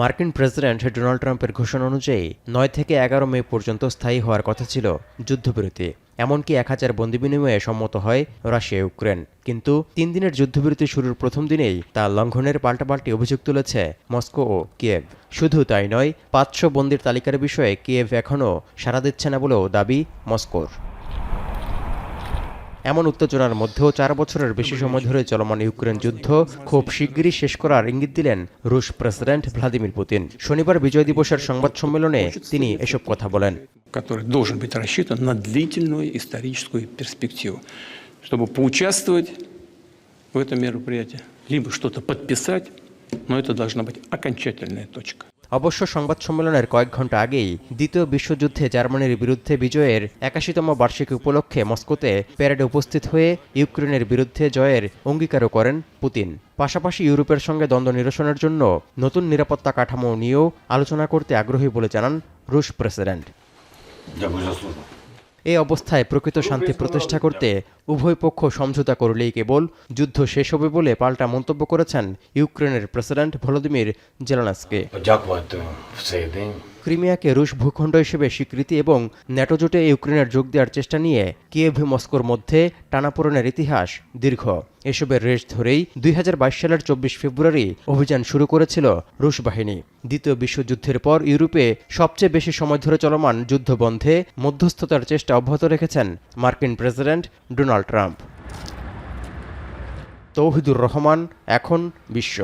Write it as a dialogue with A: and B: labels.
A: মার্কিন president Donald ট্রাম্পের ঘোষণা অনুযায়ী ৯ থেকে ১১ মে পর্যন্ত স্থায়ী হওয়ার কথা ছিল যুদ্ধবিরতি। এমনকি ১,০০০ বন্দি বিনিময়ে সম্মত হয় রাশিয়া ইউক্রেন। কিন্তু ৩ দিনের যুদ্ধবিরতি শুরুর প্রথম দিনেই তা লঙ্ঘনের পাল্টাপাল্টি অভিযোগ তুলেছে মস্কো ও কিয়েভ। শুধু তাই নয়, ৫০০ বন্দির তালিকার বিষয়ে কিয়েভ এখনও সাড়া দিচ্ছে না বলেও দাবি মস্কোর। এমন উত্তেজনার মধ্যেও ৪ বছরের বেশি সময় ধরে চলমান ইউক্রেন যুদ্ধ খুব শিগগিরই শেষ করার ইঙ্গিত দিলেন রুশ প্রেসিডেন্ট ভ্লাদিমির পুতিন। শনিবার বিজয় দিবসের সংবাদ সম্মেলনে তিনি এসব কথা বলেন।
B: который должен быть рассчитан на длительную историческую перспективу, чтобы поучаствовать в этом мероприятии, либо что-то подписать, но это должна быть окончательная точка.
A: অবশ্য সংবাদ সম্মেলনের কয়েক ঘণ্টা আগেই দ্বিতীয় বিশ্বযুদ্ধে জার্মানির বিরুদ্ধে বিজয়ের ৮১তম বার্ষিকী উপলক্ষে মস্কোতে প্যারেডে উপস্থিত হয়ে ইউক্রেনের বিরুদ্ধে জয়ের অঙ্গীকারও করেন পুতিন। পাশাপাশি ইউরোপের সঙ্গে দ্বন্দ্ব নিরসনের জন্য নতুন নিরাপত্তা কাঠামো নিয়েও আলোচনা করতে আগ্রহী বলে জানান রুশ প্রেসিডেন্ট। এই অবস্থায় প্রকৃত শান্তি প্রতিষ্ঠা করতে উভয় পক্ষ সমঝোতা করলেই কেবল যুদ্ধ শেষ হবে বলে পাল্টা মন্তব্য করেছেন ইউক্রেনের প্রেসিডেন্ট ভলোদিমির জেলেনস্কি। ক্রিমিয়াকে রুশ ভূখণ্ড হিসেবে স্বীকৃতি এবং ন্যাটো জোটে ইউক্রেনের যোগ দেওয়ার চেষ্টা নিয়ে কিয়েভ মস্কোর মধ্যে টানাপোড়েনের ইতিহাস দীর্ঘ। এসবের রেশ ধরেই ২০২২ সালের ২৪ ফেব্রুয়ারি অভিযান শুরু করেছিল রুশ বাহিনী। দ্বিতীয় বিশ্বযুদ্ধের পর ইউরোপে সবচেয়ে বেশি সময় ধরে চলমান যুদ্ধ বন্ধে মধ্যস্থতার চেষ্টা অব্যাহত রেখেছেন মার্কিন president Donald Trump. Touhidur Rahman, এখন বিশ্ব।